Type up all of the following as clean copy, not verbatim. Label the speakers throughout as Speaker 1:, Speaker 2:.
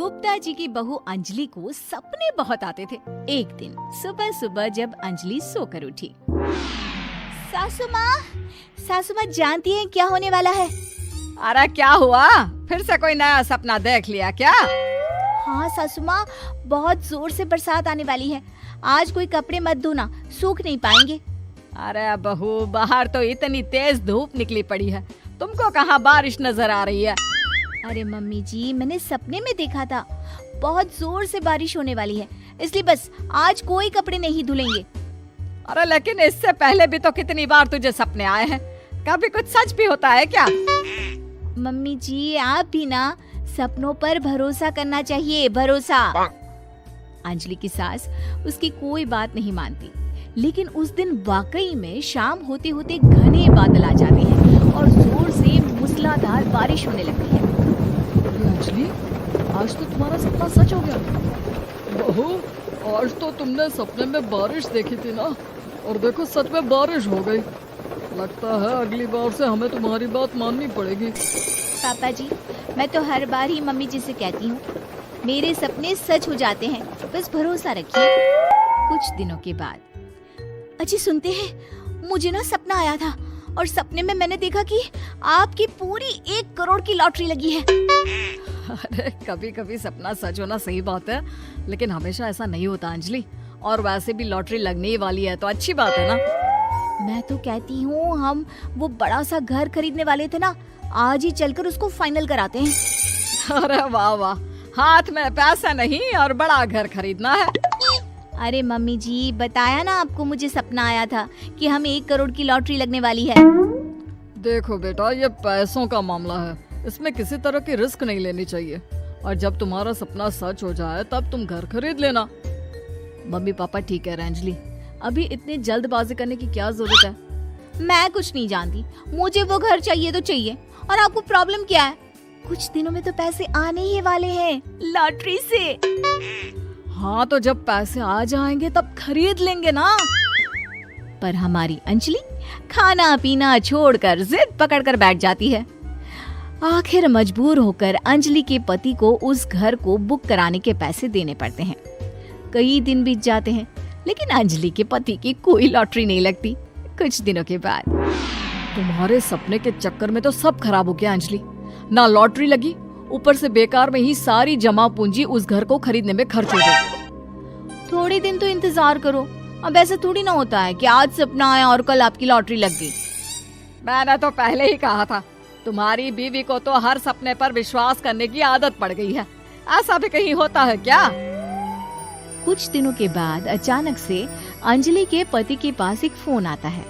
Speaker 1: गुप्ता जी की बहू अंजलि को सपने बहुत आते थे। एक दिन सुबह सुबह जब अंजलि सोकर उठी, सासू माँ जानती हैं क्या होने वाला है?
Speaker 2: अरे क्या हुआ, फिर से कोई नया सपना देख लिया क्या?
Speaker 1: हाँ सासू माँ, बहुत जोर से बरसात आने वाली है। आज कोई कपड़े मत धोना, सूख नहीं पाएंगे।
Speaker 2: अरे बहू, बाहर तो इतनी तेज धूप निकली पड़ी है, तुमको कहाँ बारिश नजर आ रही है?
Speaker 1: अरे मम्मी जी, मैंने सपने में देखा था बहुत जोर से बारिश होने वाली है, इसलिए बस आज कोई कपड़े नहीं धुलेंगे।
Speaker 2: अरे लेकिन इससे पहले भी तो कितनी बार तुझे सपने आए हैं, कभी कुछ सच भी होता है क्या?
Speaker 1: मम्मी जी, आप भी ना सपनों पर भरोसा करना चाहिए, भरोसा। अंजलि की सास उसकी कोई बात नहीं मानती, लेकिन उस दिन वाकई में शाम होते होते घने बादल आ जाते हैं और जोर से मूसलाधार बारिश होने लगती है।
Speaker 2: अंजलि, आज तो तुम्हारा सपना सच हो गया। बहू, आज तो तुमने सपने में बारिश देखी थी ना, और देखो सच में बारिश हो गई। लगता है अगली बार से हमें तुम्हारी बात माननी पड़ेगी।
Speaker 1: पापा जी, मैं तो हर बार ही मम्मी जी से कहती हूँ, मेरे सपने सच हो जाते हैं, बस भरोसा रखिए। कुछ दिनों के बाद, अजी सुनते हैं, मुझे ना सपना आया था और सपने में मैंने देखा कि आपकी पूरी 1 करोड़ की लॉटरी लगी है।
Speaker 2: अरे कभी कभी सपना सच होना सही बात है, लेकिन हमेशा ऐसा नहीं होता अंजलि। और वैसे भी लॉटरी लगने ही वाली है तो अच्छी बात है ना।
Speaker 1: मैं तो कहती हूँ, हम वो बड़ा सा घर खरीदने वाले थे ना, आज ही चलकर उसको फाइनल कराते हैं।
Speaker 2: अरे वाह वाह, हाथ में पैसा नहीं और बड़ा घर खरीदना है।
Speaker 1: अरे मम्मी जी, बताया ना आपको, मुझे सपना आया था कि हमें 1 करोड़ की लॉटरी लगने वाली है।
Speaker 2: देखो बेटा, ये पैसों का मामला है, इसमें किसी तरह की रिस्क नहीं लेनी चाहिए। और जब तुम्हारा सपना सच हो जाए तब तुम घर खरीद लेना। मम्मी पापा ठीक कह रहे हैं अंजलि, अभी इतनी जल्दबाजी करने की क्या जरूरत है?
Speaker 1: मैं कुछ नहीं जानती, मुझे वो घर चाहिए तो चाहिए। और आपको प्रॉब्लम क्या है? कुछ दिनों में तो पैसे आने ही वाले हैं लॉटरी से।
Speaker 2: हाँ, तो जब पैसे आ जाएंगे तब खरीद लेंगे ना।
Speaker 1: पर हमारी अंजलि खाना पीना छोड़कर जिद पकड़कर बैठ जाती है। आखिर मजबूर होकर अंजलि के पति को उस घर को बुक कराने के पैसे देने पड़ते हैं। कई दिन बीत जाते हैं, लेकिन अंजलि के पति की कोई लॉटरी नहीं लगती। कुछ दिनों के बाद,
Speaker 2: तुम्हारे सपने के चक्कर में तो सब खराब हो गया अंजलि। ना लॉटरी लगी, ऊपर से बेकार में ही सारी जमा पूंजी उस घर को खरीदने में खर्च हो गई।
Speaker 1: थोड़े दिन तो इंतजार करो, अब ऐसा थोड़ी ना होता है कि आज सपना आया और कल आपकी लॉटरी लग गई।
Speaker 2: मैंने तो पहले ही कहा था, तुम्हारी बीवी को तो हर सपने पर विश्वास करने की आदत पड़ गई है। ऐसा भी कहीं होता है क्या?
Speaker 1: कुछ दिनों के बाद अचानक से अंजलि के पति के पास एक फोन आता है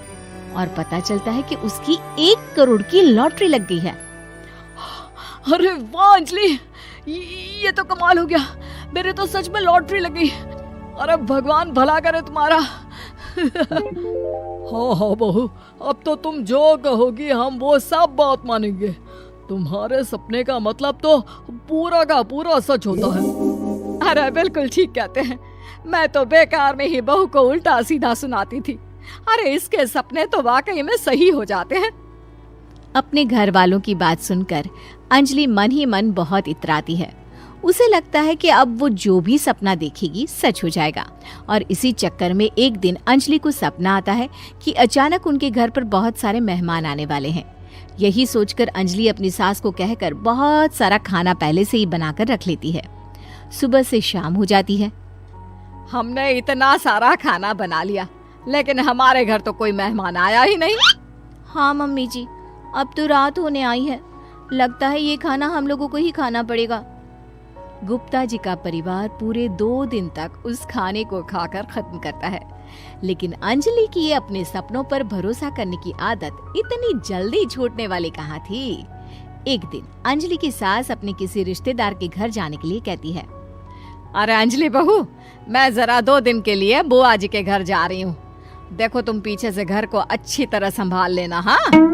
Speaker 1: और पता चलता है कि उसकी 1 करोड़ की लॉटरी लग गई है।
Speaker 2: अरे वाह अंजलि, ये तो कमाल हो गया, मेरे तो सच में लॉटरी लगी। अरे भगवान भला करे तुम्हारा। हाँ हाँ बहू, अब तो तुम जो कहोगी हम वो सब बात मानेंगे। तुम्हारे सपने का मतलब तो पूरा का पूरा सच होता है। अरे बिल्कुल ठीक कहते हैं, मैं तो बेकार में ही बहू को उल्टा सीधा सुनाती थी। अरे इसके सपने तो वाकई में सही हो जाते हैं।
Speaker 1: अपने घर वालों की बात सुनकर अंजलि मन ही मन बहुत इतराती है। उसे लगता है कि अब वो जो भी सपना देखेगी सच हो जाएगा। और इसी चक्कर में एक दिन अंजलि को सपना आता है कि अचानक उनके घर पर बहुत सारे मेहमान आने वाले हैं। यही सोचकर अंजलि अपनी सास को कहकर बहुत सारा खाना पहले से ही बनाकर रख लेती है। सुबह से शाम हो जाती है।
Speaker 2: हमने इतना सारा खाना बना लिया, लेकिन हमारे घर तो कोई मेहमान आया ही नहीं।
Speaker 1: हाँ मम्मी जी, अब तो रात होने आई है, लगता है ये खाना हम लोगों को ही खाना पड़ेगा। गुप्ता जी का परिवार पूरे 2 दिन तक उस खाने को खाकर खत्म करता है, लेकिन अंजलि की ये अपने सपनों पर भरोसा करने की आदत इतनी जल्दी छूटने वाली कहाँ थी। एक दिन अंजलि की सास अपने किसी रिश्तेदार के घर जाने के लिए कहती है,
Speaker 2: अरे अंजलि बहू, मैं जरा 2 दिन के लिए बुआ जी के घर जा रही हूँ। देखो तुम पीछे से घर को अच्छी तरह संभाल लेना। हाँ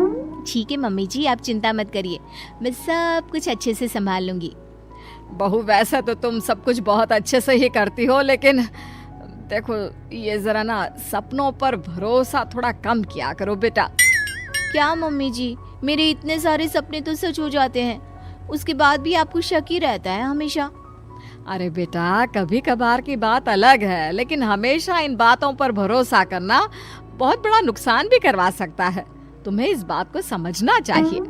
Speaker 1: ठीक है मम्मी जी, आप चिंता मत करिए, मैं सब कुछ अच्छे से संभाल लूंगी।
Speaker 2: बहू, वैसे तो तुम सब कुछ बहुत अच्छे से ही करती हो, लेकिन देखो ये जरा ना सपनों पर भरोसा थोड़ा कम किया करो बेटा।
Speaker 1: क्या मम्मी जी, मेरे इतने सारे सपने तो सच हो जाते हैं, उसके बाद भी आपको शक ही रहता है हमेशा।
Speaker 2: अरे बेटा, कभी कभार की बात अलग है, लेकिन हमेशा इन बातों पर भरोसा करना बहुत बड़ा नुकसान भी करवा सकता है। तुम्हें इस बात को समझना चाहिए।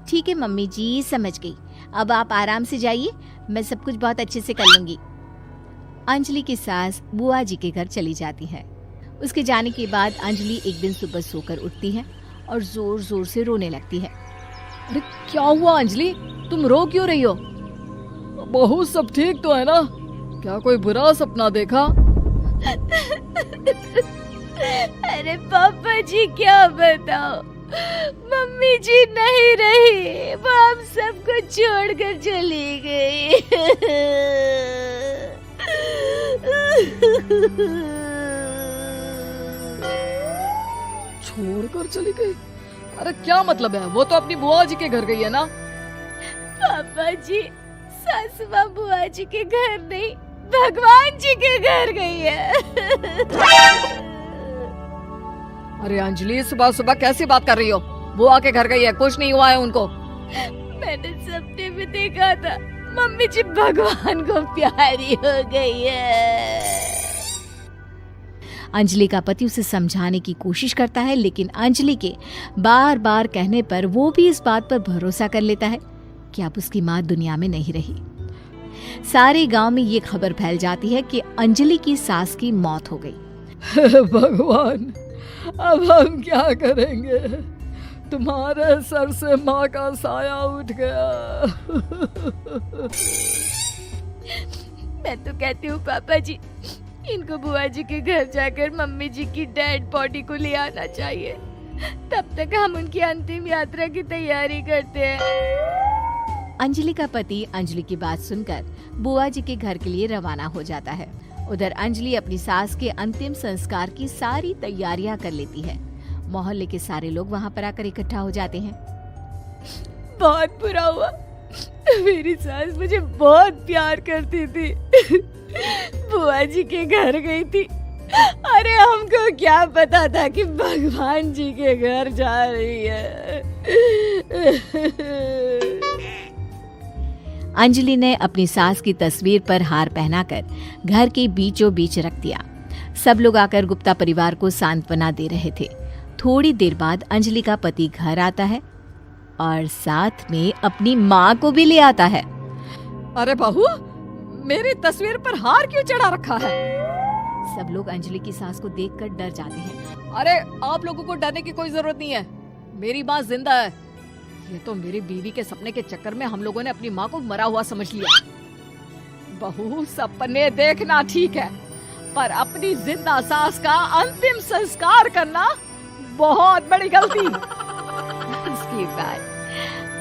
Speaker 1: ठीक है मम्मी जी, समझ गई। अब आप आराम से जाइए, मैं सब कुछ बहुत अच्छे से कर लूंगी। अंजलि की सास बुआ जी के घर चली जाती है। उसके जाने के बाद अंजलि एक दिन सुबह सोकर उठती है और जोर जोर से रोने लगती है।
Speaker 2: अरे क्या हुआ अंजलि, तुम रो क्यों रही हो? बहू सब ठीक तो है ना? क्या कोई बुरा सपना देखा?
Speaker 1: अरे पापा जी क्या बताओ, मम्मी जी नहीं रही, वो हम सबको छोड़कर चली गई।
Speaker 2: छोड़कर चली गई? अरे क्या मतलब है? वो तो अपनी बुआ जी के घर गई है ना?
Speaker 1: पापा जी, सासू माँ बुआ जी के घर नहीं, भगवान जी के घर गई है।
Speaker 2: अरे अंजलि, सुबह सुबह कैसी बात कर रही हो? बुआ के घर गई है, कुछ नहीं हुआ है उनको।
Speaker 1: मैंने सपने में देखा था, मम्मी जी भगवान को प्यारी हो गई है। अंजलि का पति उसे समझाने की कोशिश करता है, लेकिन अंजलि के बार बार कहने पर वो भी इस बात पर भरोसा कर लेता है कि अब उसकी माँ दुनिया में नहीं रही। सारे गांव में ये खबर फैल जाती है कि अंजलि की सास की मौत हो गई।
Speaker 2: भगवान, अब हम क्या करेंगे? तुम्हारे सर से माँ का साया उठ गया।
Speaker 1: मैं तो कहती हूँ पापा जी, इनको बुआ जी के घर जाकर मम्मी जी की डेड बॉडी को ले आना चाहिए, तब तक हम उनकी अंतिम यात्रा की तैयारी करते हैं। अंजलि का पति अंजलि की बात सुनकर बुआ जी के घर के लिए रवाना हो जाता है। उधर अंजलि अपनी सास के अंतिम संस्कार की सारी तैयारियां कर लेती है। मोहल्ले के सारे लोग वहां पर आकर इकट्ठा हो जाते हैं। बहुत बुरा हुआ, मेरी सास मुझे बहुत प्यार करती थी, बुआ जी के घर गई थी। अरे हमको क्या पता था कि भगवान जी के घर जा रही है। अंजलि ने अपनी सास की तस्वीर पर हार पहनाकर घर के बीचों बीच रख दिया। सब लोग आकर गुप्ता परिवार को सांत्वना दे रहे थे। थोड़ी देर बाद अंजलि का पति घर आता है और साथ में अपनी माँ को भी ले आता है।
Speaker 2: अरे बहू, मेरी तस्वीर पर हार क्यों चढ़ा रखा है?
Speaker 1: सब लोग अंजलि की सास को देखकर डर जाते हैं।
Speaker 2: अरे आप लोगों को डरने की कोई जरूरत नहीं है, मेरी माँ जिंदा है। ये तो मेरी बीवी के सपने के चक्कर में हम लोगों ने अपनी माँ को मरा हुआ समझ लिया। बहू, सपने देखना ठीक है, पर अपनी जिंदा सास का अंतिम संस्कार करना बहुत बड़ी गलती।
Speaker 1: उसके बाद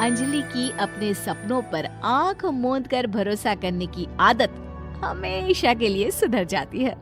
Speaker 1: अंजलि की अपने सपनों पर आंख मूंद कर भरोसा करने की आदत हमेशा के लिए सुधर जाती है।